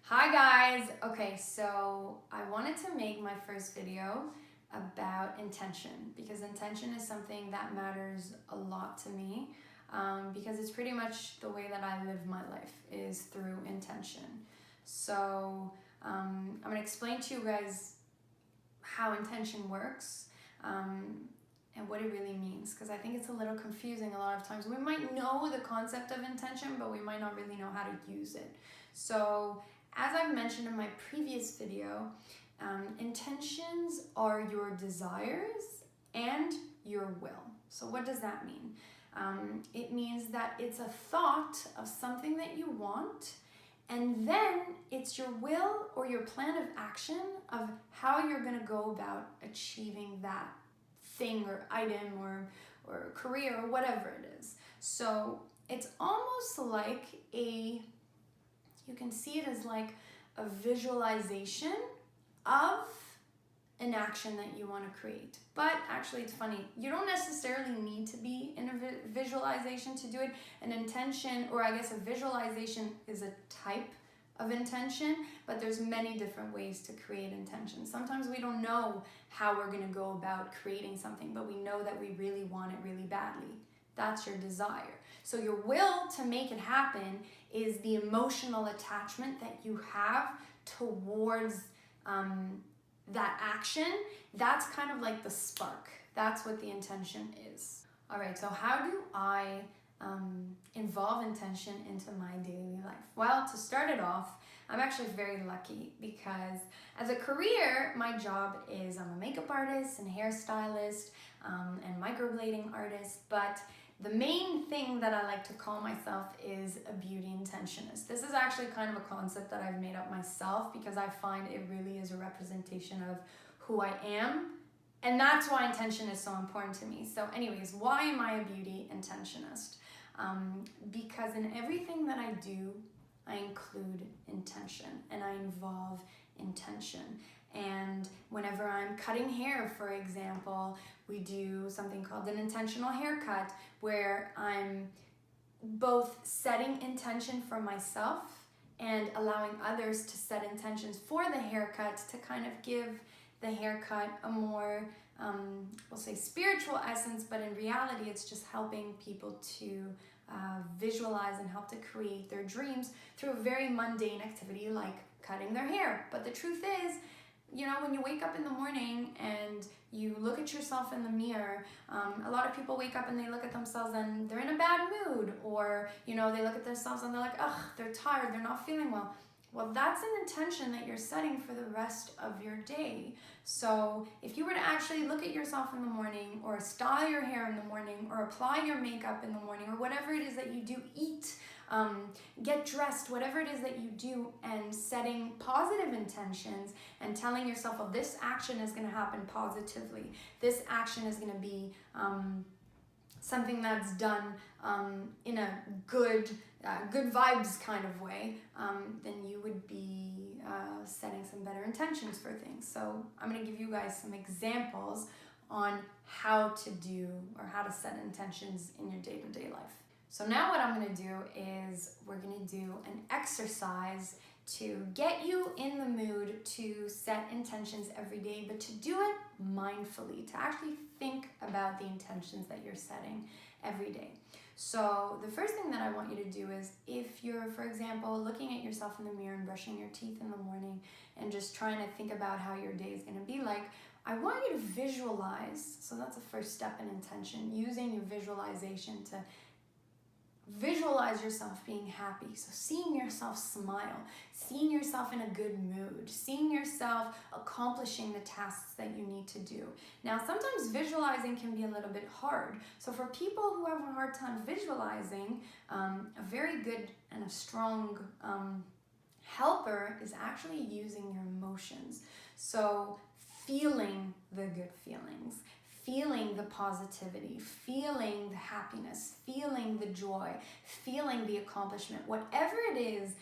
Hi guys! Okay, so I wanted to make my first video about intention because intention is something that matters a lot to me because it's pretty much the way that I live my life is through intention. So I'm going to explain to you guys how intention works and what it really means because I think it's a little confusing a lot of times. We might know the concept of intention, but we might not really know how to use it. So as I've mentioned in my previous video, intentions are your desires and your will. So what does that mean? It means that it's a thought of something that you want, and then it's your will or your plan of action of how you're going to go about achieving that thing or item or career or whatever it is. So it's almost like you can see it as like a visualization of an action that you want to create. But actually it's funny, you don't necessarily need to be in a visualization to do it. An intention, or I guess a visualization, is a type of intention, but there's many different ways to create intention. Sometimes we don't know how we're going to go about creating something, but we know that we really want it really badly. That's your desire. So your will to make it happen is the emotional attachment that you have towards that action. That's kind of like the spark. That's what the intention is. All right, so how do I involve intention into my daily life? Well, to start it off, I'm actually very lucky because as a career, my job is I'm a makeup artist and hairstylist and microblading artist, but the main thing that I like to call myself is a beauty intentionist. This is actually kind of a concept that I've made up myself because I find it really is a representation of who I am. And that's why intention is so important to me. So anyways, why am I a beauty intentionist? Because in everything that I do, I include intention and I involve intention. And whenever I'm cutting hair, for example, we do something called an intentional haircut where I'm both setting intention for myself and allowing others to set intentions for the haircut to kind of give the haircut a more, we'll say spiritual essence, but in reality it's just helping people to visualize and help to create their dreams through a very mundane activity like cutting their hair. But the truth is, you know, when you wake up in the morning and you look at yourself in the mirror, a lot of people wake up and they look at themselves and they're in a bad mood, or, you know, they look at themselves and they're like, ugh, they're tired, they're not feeling well. Well, that's an intention that you're setting for the rest of your day. So if you were to actually look at yourself in the morning, or style your hair in the morning, or apply your makeup in the morning, or whatever it is that you do, eat, get dressed, whatever it is that you do, and setting positive intentions and telling yourself, well, this action is going to happen positively. This action is going to be something that's done in a good vibes kind of way, then you would be setting some better intentions for things. So I'm going to give you guys some examples on how to do or how to set intentions in your day-to-day life. So now what I'm going to do is we're going to do an exercise to get you in the mood to set intentions every day, but to do it mindfully, to actually think about the intentions that you're setting every day. So the first thing that I want you to do is, if you're, for example, looking at yourself in the mirror and brushing your teeth in the morning and just trying to think about how your day is going to be like, I want you to visualize. So that's the first step in intention, using your visualization to visualize yourself being happy. So seeing yourself smile, seeing yourself in a good mood, seeing yourself accomplishing the tasks that you need to do. Now, sometimes visualizing can be a little bit hard. So for people who have a hard time visualizing, a very good and a strong helper is actually using your emotions. So feeling the good feelings, feeling the positivity, feeling the happiness, feeling the joy, feeling the accomplishment, whatever it is,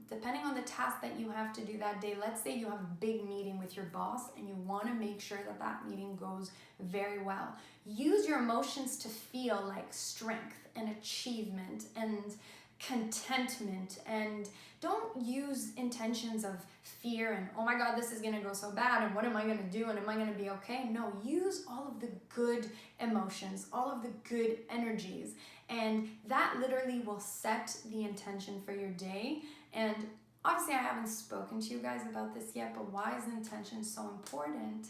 depending on the task that you have to do that day. Let's say you have a big meeting with your boss and you want to make sure that that meeting goes very well. Use your emotions to feel like strength and achievement and contentment, and don't use intentions of fear and, oh my God, this is gonna go so bad and what am I gonna do and am I gonna be okay? No, use all of the good emotions, all of the good energies, and that literally will set the intention for your day. And obviously I haven't spoken to you guys about this yet, but why is intention so important?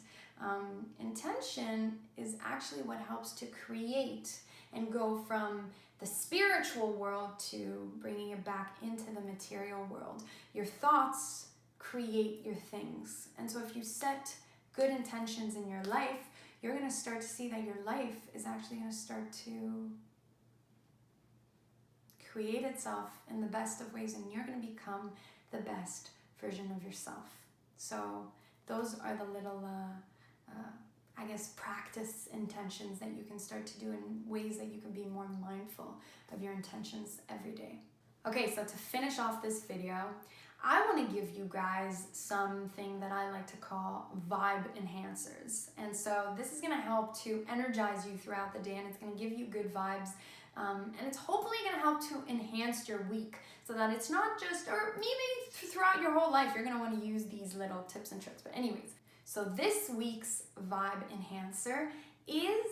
Intention is actually what helps to create and go from the spiritual world to bringing it back into the material world. Your thoughts create your things. And so if you set good intentions in your life, you're going to start to see that your life is actually going to start to create itself in the best of ways, and you're going to become the best version of yourself. So those are the little practice intentions that you can start to do in ways that you can be more mindful of your intentions every day. Okay, so to finish off this video, I want to give you guys something that I like to call vibe enhancers. And so this is going to help to energize you throughout the day, and it's going to give you good vibes. And it's hopefully going to help to enhance your week so that it's not just, or maybe throughout your whole life, you're going to want to use these little tips and tricks. But anyways, so this week's vibe enhancer is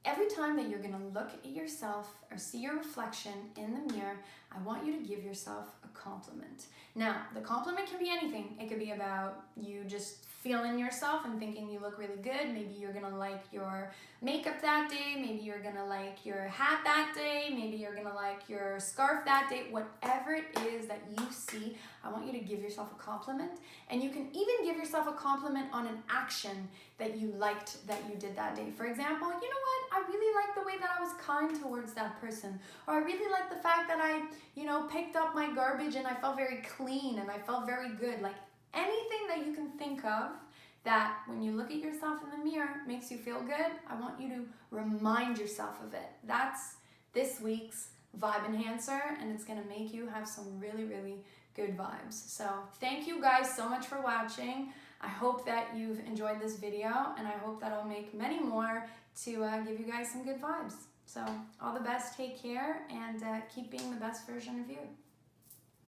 every time that you're going to look at yourself or see your reflection in the mirror, I want you to give yourself a compliment. Now, the compliment can be anything. It could be about you just feeling yourself and thinking you look really good. Maybe you're going to like your makeup that day. Maybe you're going to like your hat that day. Maybe you're going to like your scarf that day. Whatever it is that you see, I want you to give yourself a compliment. And you can even give yourself a compliment on an action that you liked that you did that day. For example, you know what? I really like the way that I was kind towards that person. Or I really like the fact that I, picked up my garbage and I felt very clean and I felt very good. Like anything that you can think of that when you look at yourself in the mirror makes you feel good, I want you to remind yourself of it. That's this week's vibe enhancer, and it's going to make you have some really, really good vibes. So thank you guys so much for watching. I hope that you've enjoyed this video, and I hope that I'll make many more to give you guys some good vibes. So all the best, take care, and keep being the best version of you.